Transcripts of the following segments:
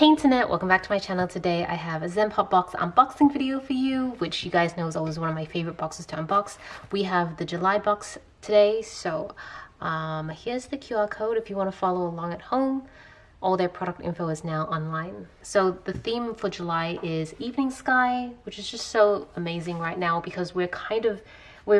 Hey internet, welcome back to my channel. Today I have a Zenpop box unboxing video for you, which you guys know is always one of my favorite boxes to unbox. We have the July box today, so here's the QR code if you want to follow along at home. All their product info is now online. So the theme for July is evening sky, which is just so amazing right now because we're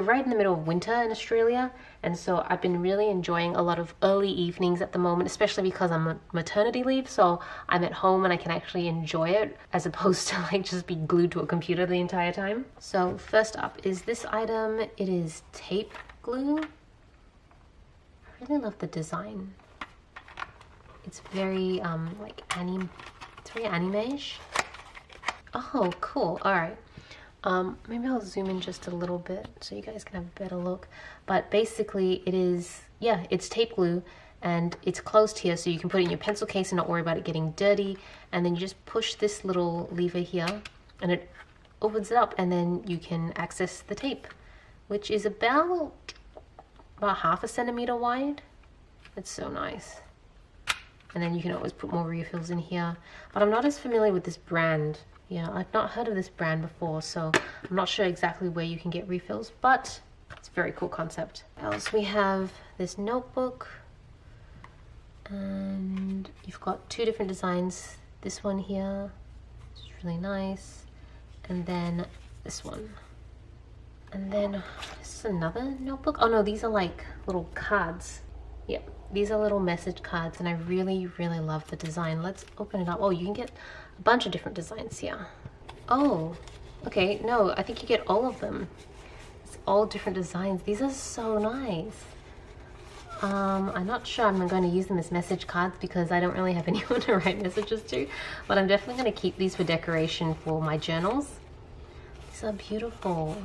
right in the middle of winter in Australia, and so I've been really enjoying a lot of early evenings at the moment, especially because I'm on maternity leave, so I'm at home and I can actually enjoy it as opposed to like just be glued to a computer the entire time. So first up is this item. It is tape glue. I really love the design. It's very it's very anime-ish. Oh, cool. All right. Maybe I'll zoom in just a little bit so you guys can have a better look. But basically it is, yeah, it's tape glue and it's closed here, so you can put it in your pencil case and not worry about it getting dirty. And then you just push this little lever here and it opens it up, and then you can access the tape, which is about half a centimeter wide. It's so nice. And then you can always put more refills in here. But I'm not as familiar with this brand. Yeah, I've not heard of this brand before, so I'm not sure exactly where you can get refills, but it's a very cool concept. Else we have this notebook, and you've got two different designs. This one here is really nice, and then this one. And then this is another notebook. Oh no, these are like little cards. Yep, these are little message cards, and I really love the design. Let's open it up. Oh, you can get a bunch of different designs here. Oh, okay, no, I think you get all of them. It's all different designs. These are so nice. I'm not sure I'm going to use them as message cards because I don't really have anyone to write messages to, but I'm definitely going to keep these for decoration for my journals. These are beautiful.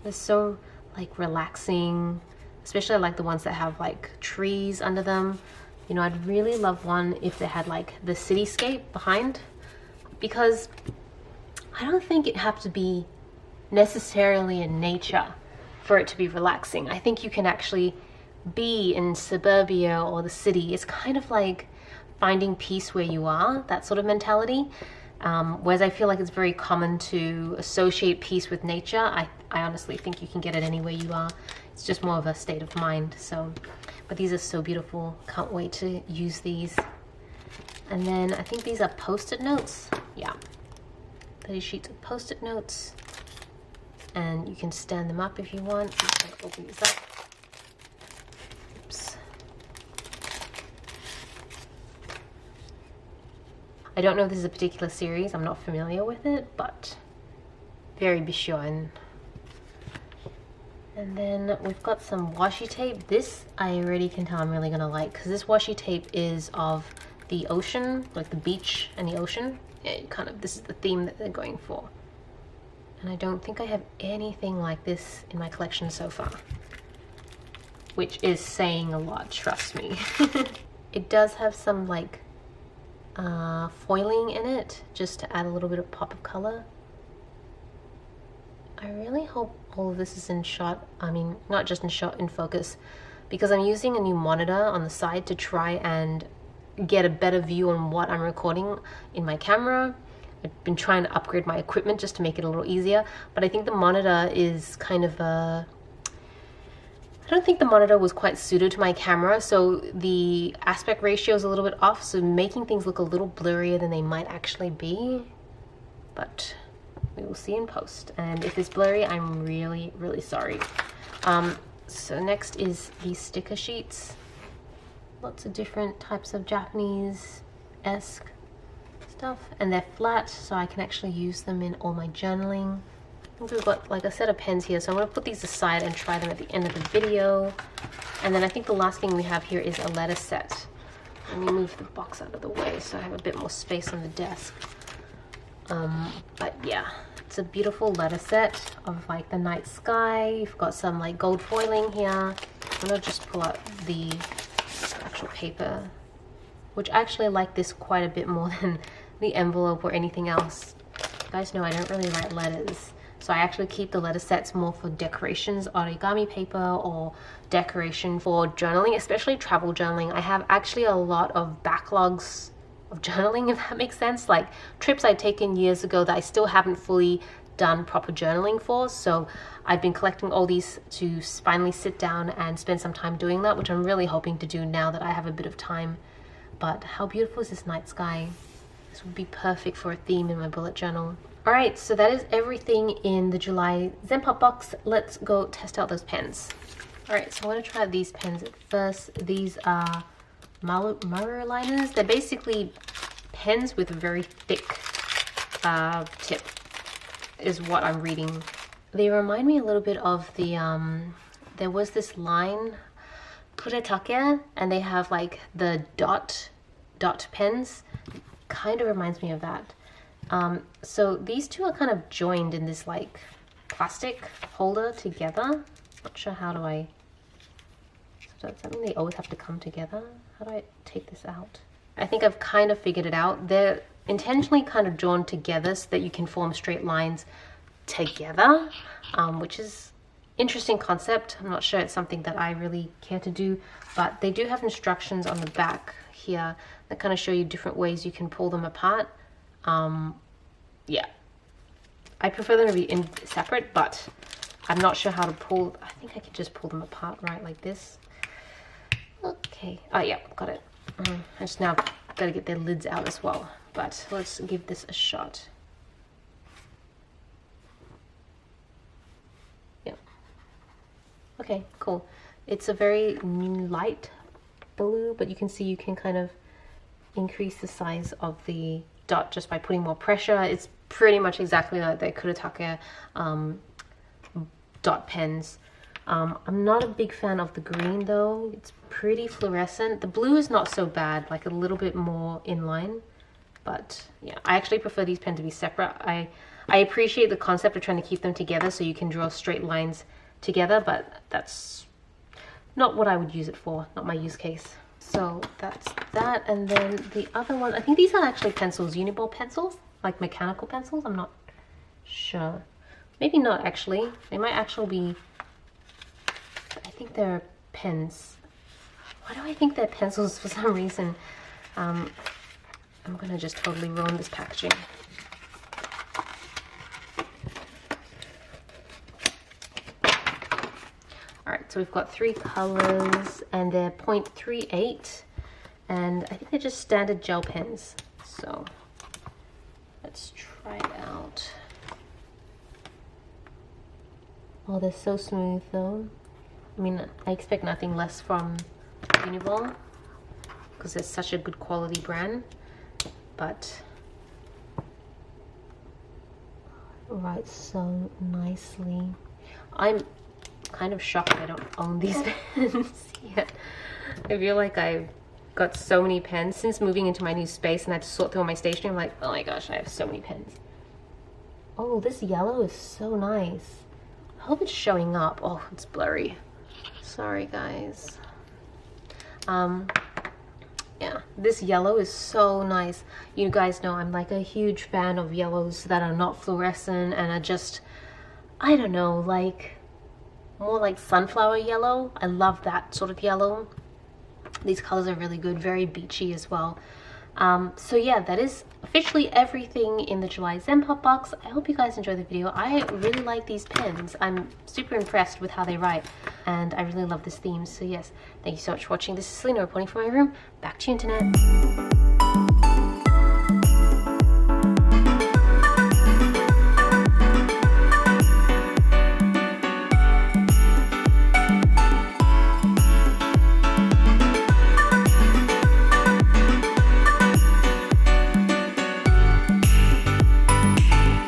They're so like relaxing. Especially I like the ones that have like trees under them. You know, I'd really love one if they had like the cityscape behind, because I don't think it have to be necessarily in nature for it to be relaxing. I think you can actually be in suburbia or the city. It's kind of like finding peace where you are, that sort of mentality. Whereas I feel like it's very common to associate peace with nature. I honestly think you can get it anywhere you are. It's just more of a state of mind. So, but these are so beautiful. Can't wait to use these. And then I think these are post-it notes. Yeah, 30 sheets of post-it notes. And you can stand them up if you want. I'm just gonna open these up. Oops. I don't know if this is a particular series. I'm not familiar with it, but very Bichon. And then we've got some washi tape. This I already can tell I'm really gonna like, because this washi tape is of the ocean, like the beach and the ocean. Yeah, this is the theme that they're going for. And I don't think I have anything like this in my collection so far, which is saying a lot, trust me. It does have some like foiling in it, just to add a little bit of pop of color. I really hope all of this is in shot, I mean, not just in shot, in focus, because I'm using a new monitor on the side to try and get a better view on what I'm recording in my camera. I've been trying to upgrade my equipment just to make it a little easier, but I think the monitor is kind of I don't think the monitor was quite suited to my camera, so the aspect ratio is a little bit off, so making things look a little blurrier than they might actually be, but we will see in post. And if it's blurry, I'm really sorry. So next is these sticker sheets. Lots of different types of Japanese-esque stuff, and they're flat, so I can actually use them in all my journaling. I think we've got like a set of pens here, so I'm going to put these aside and try them at the end of the video. And then I think the last thing we have here is a letter set. Let me move the box out of the way so I have a bit more space on the desk. But yeah, it's a beautiful letter set of like the night sky. You've got some like gold foiling here. I'm gonna just pull out the actual paper, which I actually like this quite a bit more than the envelope or anything else. You guys know I don't really write letters, so I actually keep the letter sets more for decorations, origami paper, or decoration for journaling, especially travel journaling. I have actually a lot of backlogs of journaling, if that makes sense. Like trips I'd taken years ago that I still haven't fully done proper journaling for. So I've been collecting all these to finally sit down and spend some time doing that, which I'm really hoping to do now that I have a bit of time. But how beautiful is this night sky? This would be perfect for a theme in my bullet journal. Alright, so that is everything in the July Zen Pop box. Let's go test out those pens. Alright, so I want to try these pens at first. These are Maro liners. They're basically pens with a very thick tip, is what I'm reading. They remind me a little bit of the, there was this line, Kuretake, and they have like the dot pens. Kind of reminds me of that. So these two are kind of joined in this like plastic holder together. Not sure how do I, so does that mean they always have to come together? How do I take this out? I think I've kind of figured it out. They're intentionally kind of drawn together so that you can form straight lines together, which is interesting concept. I'm not sure it's something that I really care to do, but they do have instructions on the back here that kind of show you different ways you can pull them apart. Yeah, I prefer them to be separate, but I'm not sure how to pull. I think I can just pull them apart, right, like this. Okay, oh yeah, got it. I just now got to get their lids out as well, but let's give this a shot. Yeah, okay, cool. It's a very light blue, but you can see you can kind of increase the size of the dot just by putting more pressure. It's pretty much exactly like the Kuretake dot pens. I'm not a big fan of the green though. It's pretty fluorescent. The blue is not so bad, like a little bit more in line, but yeah, I actually prefer these pens to be separate. I appreciate the concept of trying to keep them together so you can draw straight lines together, but that's not what I would use it for, not my use case. So that's that, and then the other one, I think these are actually pencils, Uniball pencils, like mechanical pencils. I'm not sure. Maybe not actually. They might actually be, I think they're pens. Why do I think they're pencils for some reason? I'm gonna just totally ruin this packaging. Alright, so we've got 3 colors and they're 0.38, and I think they're just standard gel pens. So let's try it out. Oh, they're so smooth though. I mean, I expect nothing less from Uniball because it's such a good quality brand, but writes so nicely. I'm kind of shocked I don't own these pens yet. I feel like I've got so many pens since moving into my new space and I had to sort through all my stationery. I'm like, oh my gosh, I have so many pens. Oh, this yellow is so nice. I hope it's showing up. Oh, it's blurry. Sorry, guys. Yeah, this yellow is so nice. You guys know I'm like a huge fan of yellows that are not fluorescent and are just, I don't know, like more like sunflower yellow. I love that sort of yellow. These colors are really good, very beachy as well. So yeah, that is officially everything in the July Zen Pop box. I hope you guys enjoyed the video. I really like these pens. I'm super impressed with how they write, and I really love this theme. So yes, thank you so much for watching. This is Selena reporting from my room. Back to you, internet.